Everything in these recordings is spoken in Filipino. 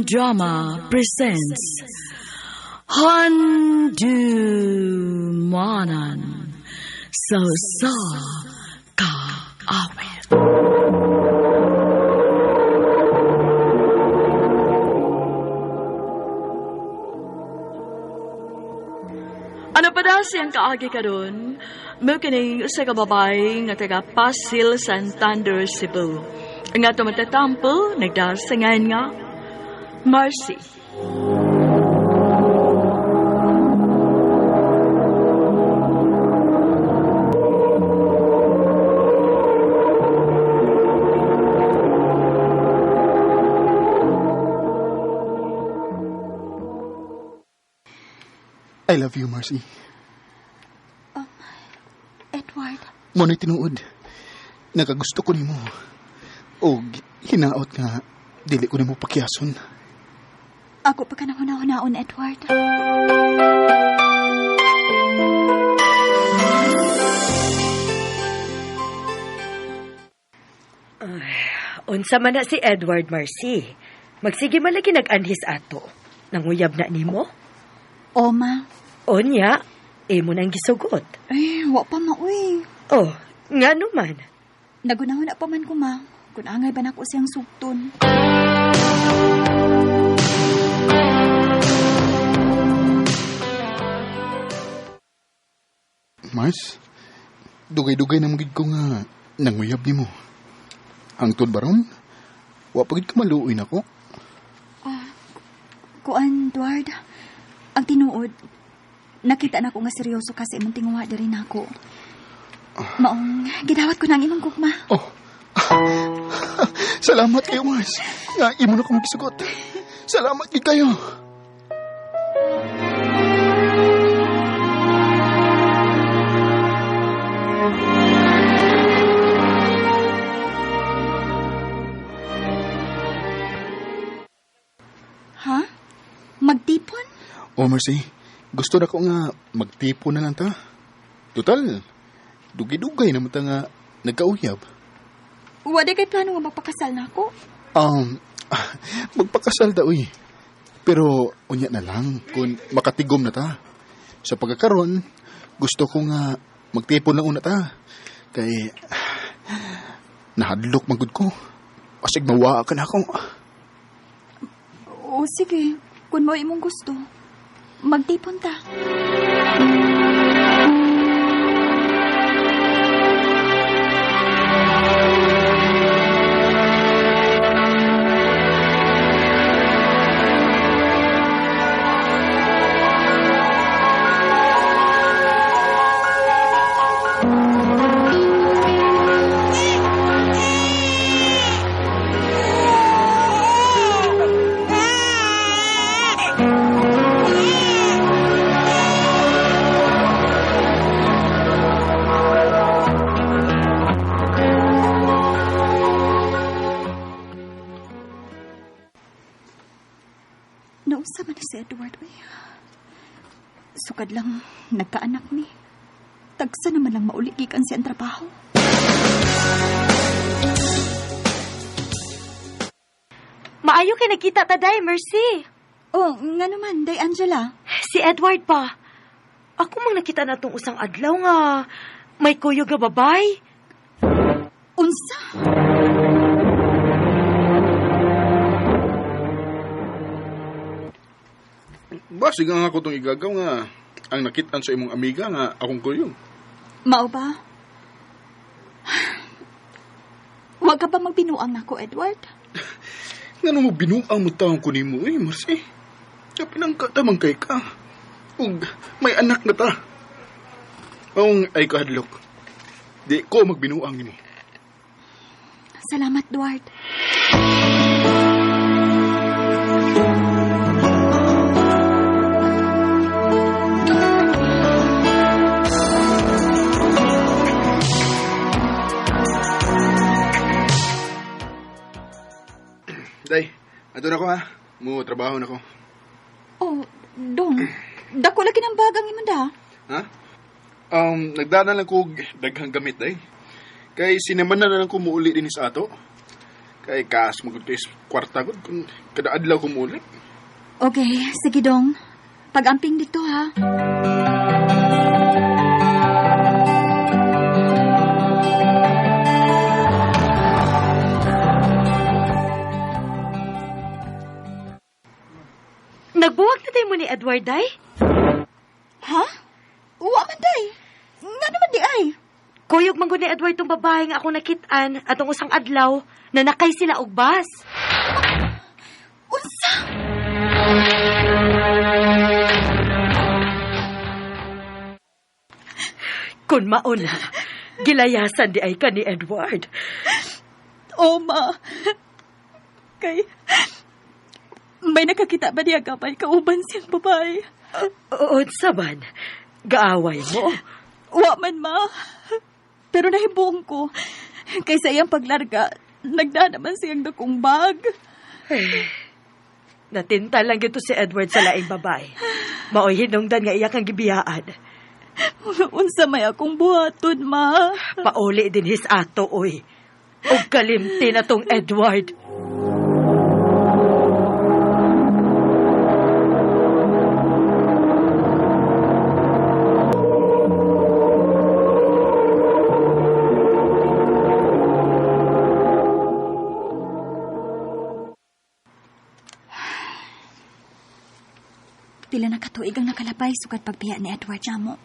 Drama presents Handumanan sa ka awit. Ano pa daw siyang kaagi karon? May kining usa ka babae nga taga Pasil, Santander, Cebu. Nga tumatatampo, nagdasangan nga Marcy. I love you, Marcy. Edward. Mo'y tinuod. Nagagusto ko nimo. O hinaot nga, dili ko nimo pakyason. Ako pa ka nang hunahon, Edward. Unsa man na si Edward, Marcy. Magsige malagi nag-anhis ato. Nanguyab na nimo? Oma. Onya, imo nang gisugot. Ay, wa pa mauy. Oh, nga naman. Nagunahon na pa man ko, ma. Kung angay ba na ko siyang sugton. Mars, dugay-dugay na magig ko nga nanguyab nimo. Hangtod baron, wa pagid ka maluoy nako. Kuan, Edward. Ang tinuod, nakita na ko nga seryoso kasi imong tinguha diri nako. Maong gidawat ko nang imong gugma. Oh. Salamat kayo, Mars. Nga imo na kong gisugot. Salamat gid kayo. Ha? Magtipon? Oh, Marcy, gusto na ko nga magtipo na lang ta. Total, dugi-dugay naman ta nga nagkauyab. Wala kay plano nga magpakasal na ako? Magpakasal da, uy. Pero, unya na lang, kung makatigom na ta. Sa pagkakaroon, gusto ko nga magtipo na una ta. Kay, nahadlok magud ko. Asig mawaa ka na ako. O sige, kung mo imong gusto, magtipon ta. Nausa man ni si Edward, uy. Sukad lang, nagkaanak ni. Tagsa naman lang mauligikan siya ang trabaho. Maayo kay nakita ta, day, Mercy. Oh, nga naman, day Angela. Si Edward pa. Ako mang nakita na tong usang adlaw nga may kuyog nga babay. Unsa? Basig nga ako itong igagaw nga ang nakitaan sa imong amiga nga akong kuyong. Mao ba? Huwag ka ba magbinuang nako, Edward? Nga mo binuang mo taong kunin mo, Marcy. Kapinangkatamang kay ka. Ug may anak na ta. Maong ay kahadlok. Di ko magbinuang ini. Salamat, Edward. Day, ato na ko ha. Mo trabaho na ko. Oh, dong. Dako lagi ng bagang imong da. Ha? Nagdana lang ko daghang gamit, day. Kay sinamanan na lang ko muuli din sa ato. Kay kaas magod kay kwarta gud kung kada adlaw ko mulit. Okay, sige dong. Pag-amping dito ha. Nagbuwag na tayo mo ni Edward, day? Ha? Uwa man day. Nga naman di ay. Kuyog man gud ni Edward tong babae nga akong nakitaan atong usang adlaw na nakay sila og bus. Unsa? Kun mauna, gilayasan di ay ka ni Edward. Ma. Kay... May nakakita ba niya kapay kauban siyang babae? Unsa man? Gaaway mo? Wa man, ma. Pero nahibong ko. Kaysa iyang paglarga, nagdaan naman siyang dakong bag. Natinta lang gito si Edward sa laing babae. Maoy hinungdan nga iya kang gibiyaan. Unsa may akong buhaton, ma. Pauli din his ato, oy. Og kalimti na tong Edward. Pila na katuig ang nakalabay sugad pagbiya ni Edward Jamo.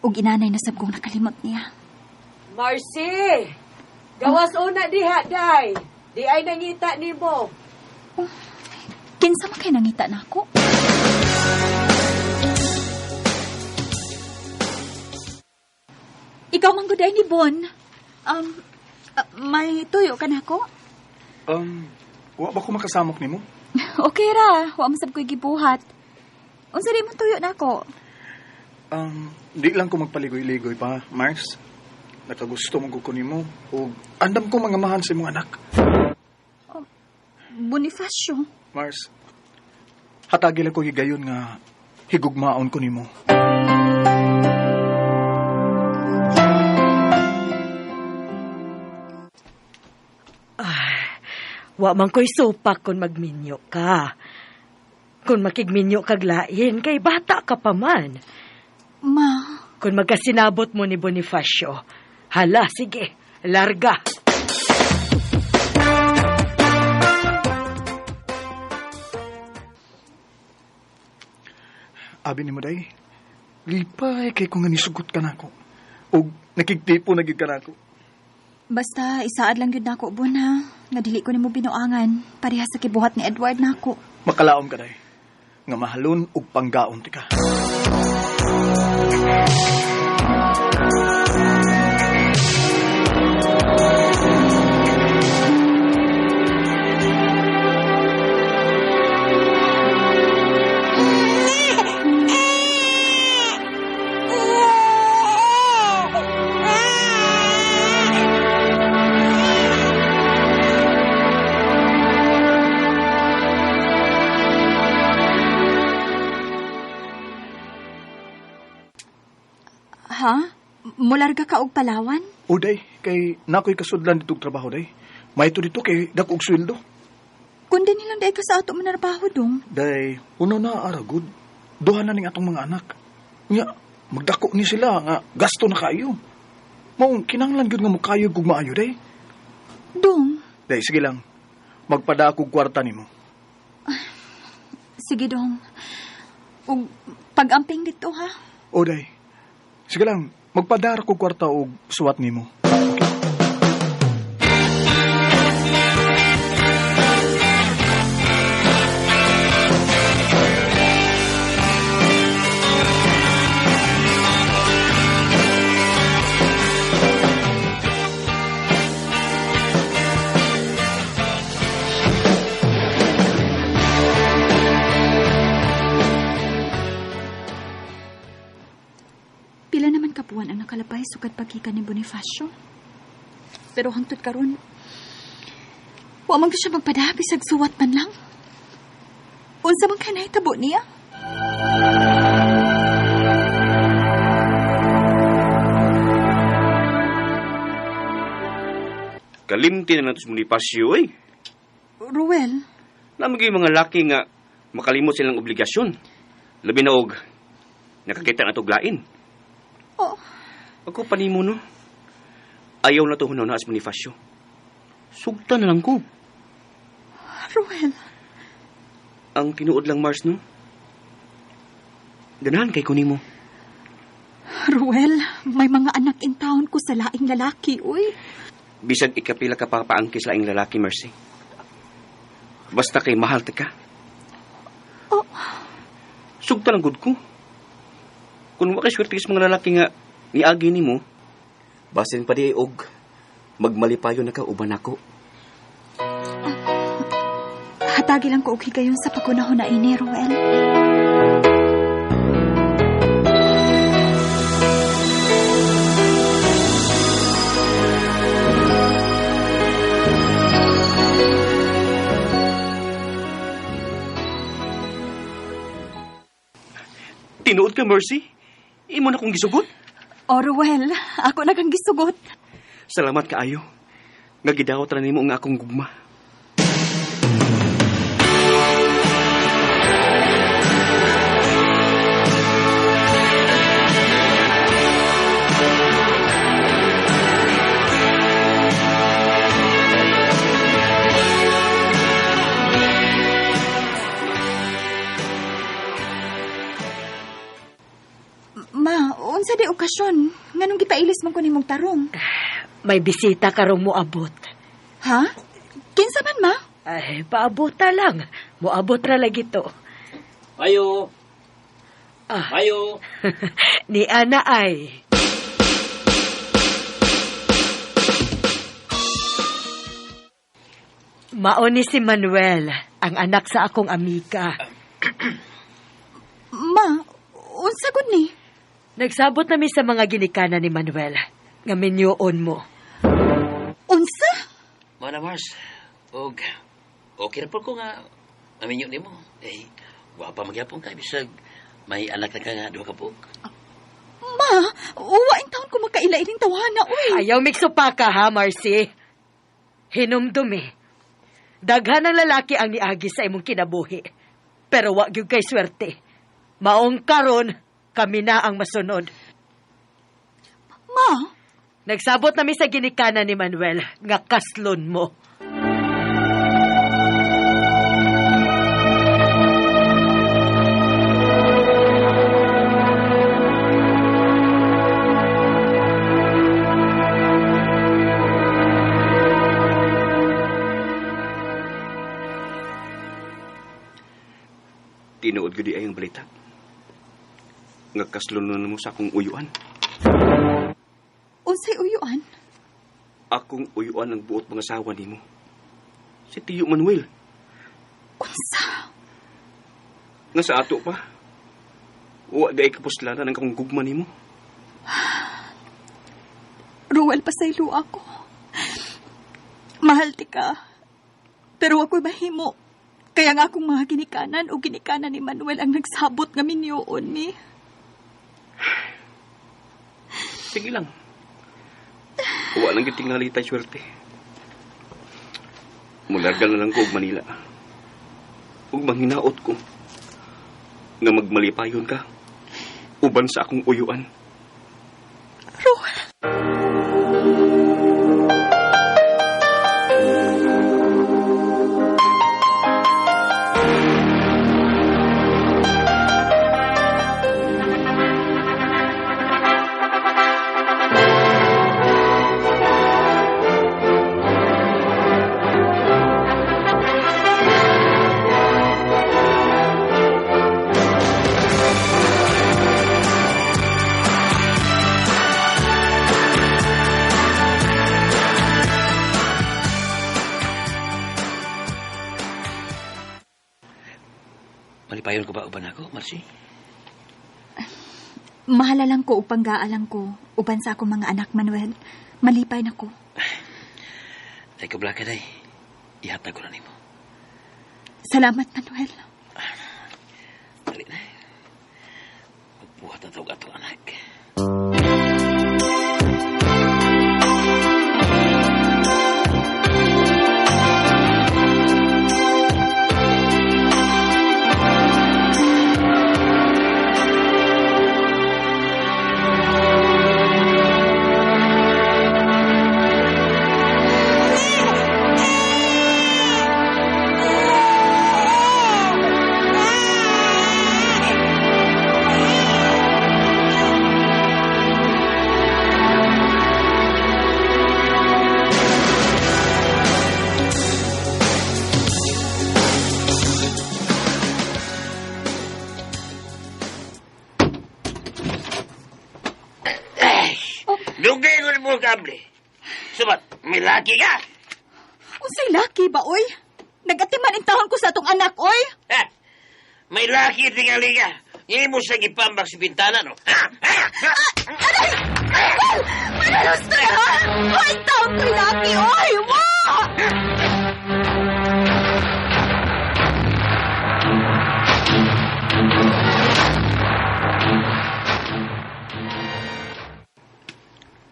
Ug inanay na sabgong nakalimot niya. Marcy! Gawas una diha, day. Di ay nangita ni mo. Kinsa man kay nangita nako? Ikaw man gud ay ni Bon. May tuyo ka nako? Wa ba ko makasamok nimo? Okay ra, wa man sab ko'y gibuhat. Unsa di mo tuyo nako? Di lang ko magpaligoy-ligoy pa, Mars. Nakagusto mong kukunin mo. O andam ko mga mahal sa imong anak. Bonifacio. Mars, hatagi lang ko higayon nga higugmaon ko nimo. Wa man ko'y supak kung magminyo ka. Kung makigminyo kag lain, kay bata ka pa man. Ma. Kung magkasinabot mo ni Bonifacio, hala, sige, larga. Abi ni mo day, lipay kay kung nga nisugot ka na ako. O nakigtipo na gid ka na ako. Basta isaad lang yun nako, Bon, ha? Nga dili ko nimo binuangan, pareha sa kibuhat ni Edward nako. Makalaom ka day, nga mahalon ug panggaon ti ka. Ha? Mularga ka og Palawan? O day, kay nakoy kasudlan ditong trabaho day. May ito dito kay dako og sweldo. Kundi nilang day ka sa ato manarbaho dong. Day, uno na aragod. Duha na ning atong mga anak. Nya, magdako ni sila nga gasto na kayo. Maong kinahanglan gyud nga mokayo kog maayo day. Dong? Day, sige lang. Magpada kog kwarta nimo. Sige dong. Ug pag-amping dito, ha? O day. Sige lang, magpadara kog kwarta og suwat nimo. Pila naman kapuan ang nakalabay sugad pagkika ni Bonifacio. Pero hangtod karon, wa man siya magpadabi sag suwat man lang. Unsa man kay nahitabo niya? Kalimti na nato sa Bonifacio, eh. Ruel, Namagay mga laki nga makalimot silang obligasyon. Labi na og nakakita na to glain. oh, Ako panimo, no? Ayaw na to hunaw na sa Bonifacio. Sugta na lang ko. Ruel, Ang tinuod lang, Mars, no? Ganahan kay kunimo. Ruel, may mga anak in town ko sa laing lalaki, uy. Bisag ikapila ka pa paangkis laing lalaki, Mercy. Basta kay mahal ta ka. Oh, Sugta lang gud ko. Kung makaswerte sa mga lalaki nga niagi nimo, basin pa di og magmalipayo na ka uban ako. hatagi lang ko og higayon sa pagunahon na ini, Ruel. Tinuod ka, Mercy? Imo na kong gisugot? Oh, Ruel, ako na kang gisugot. Salamat kaayo. Nga gidawat ra nimo nga akong gugma. Ma, unsa di okasyon? Nganong gipailis man ko nimong tarong? May bisita karong moabot. Ha? Kinsa man, ma? Ay, paabota lang. Moabot ra lagi to. Mayo, Ah, mayo. ni Ana ay. Mao ni si Manuel, ang anak sa akong amiga. Ma, unsa gud ni? Nagsabot nami sa mga ginikanan ni Manuel. Nga minyoon mo. Unsa? Mana Mars, og okay ra po ko nga aminyo nimo. Eh, wapa magyapon ka bisag may anak na ka nga duha ka po. Ma, uwa in taon ko magkaila-iling tawhana, uy. Ayaw miksupa ka ha, Marcy. Hinumdumi. Daghan ng lalaki ang niagi sa imong kinabuhi. Pero wag yung kay swerte. Maong karon, kami na ang masunod. Ma, Nagsabot nami sa ginikanan ni Manuel nga kaslon mo. Tinuod gud di ay ang balita. Nga kaslunon mo sa akong uyuan. unsay uyuan? Akong uyuan ang buot mga asawa nimo. Si Tiyo Manuel. Unsa? Nga sa ato pa. Wa day kapuslanan ang akong gugma nimo. Ruel, pasaylo ako. Mahal ti ka. Pero ako'y mahimo. Kaya nga akong mga ginikanan o ginikanan ni Manuel ang nagsabot nga minyoon ni. Sige lang. Wa lang gitingali tay swerte. Mulargal na lang ko og Manila. Ug manghinaot ko nga magmalipayon ka uban sa akong uyuan. Ruel. Malipayon ko ba uban ako, Marcy? Mahala lang ko upang gaalang ko uban sa akong mga anak, Manuel. Malipay na ko. Ay kabla ka day. Ihatag ko na nimo. Salamat, Manuel. Dali na. Magbuhat na tawag ato anak. responsable. Subat, may laki ka. Unsay laki ba, oy? Nagatiman intahon ko sa atong anak, oy. Ha? May laki tingali ka. Ngayon mo sa gipambak sa bintana, no? Ha? Ha? Ha? Manalos na ha? Oy, taon ko'y laki, oy! Wa!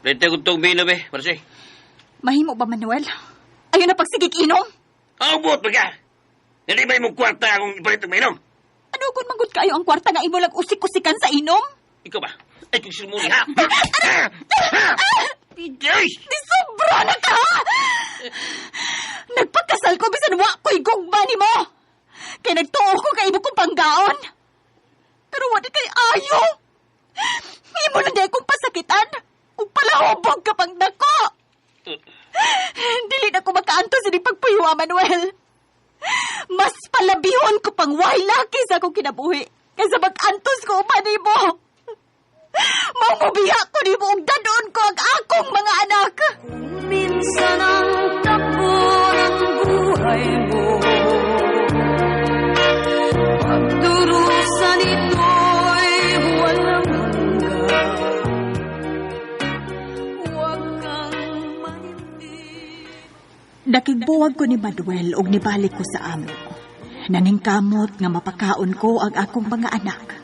Pwede ko itong bino, be, Marcy. Mahimo ba, Manuel? Ayun na pagsigig inom? Bot ba ka? Hindi ba yung kwarta akong ipalit ng mainom? Ano kung manggod kayo ang kwarta nga imo lang usik-usikan sa inom? Ikaw ba? Ay, kung silmuni, ha? Pijay! Di sobra na ka! Nagpagkasal ko bisan wa ko'y gugma ni mo! Kaya nagtuo ko kay imo kong panggaon! Pero wala kay ayo! Imo lang di akong pasakitan! Kung palahobog ka pang dako! Dili na ko makaanto sa di pagpuyuwa, Manuel! Mas palabihon ko pang wahay laki sa akong kinabuhi kaysa mag-antos ko pa ni mo! Mamubiya ko ni mo og dadon ko ang akong mga anak! Minsan ang takbo ng buhay mo, pagdurusan ito'y walang hanggan. Huwag kang manindig. Nakigbuwag ko ni Manuel og nibalik ko sa amo. Naningkamot nga mapakaon ko ang akong mga anak.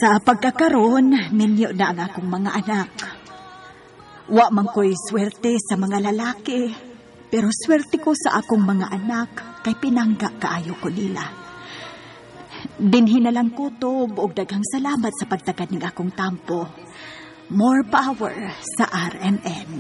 Sa pagkakaroon, minyo na ang akong mga anak. Wa man ko'y swerte sa mga lalaki, pero swerte ko sa akong mga anak kay pinangga kaayo ko nila. Dinhi na lang kutob og daghang salamat sa pagtagad ning akong tampo. More power sa RMN.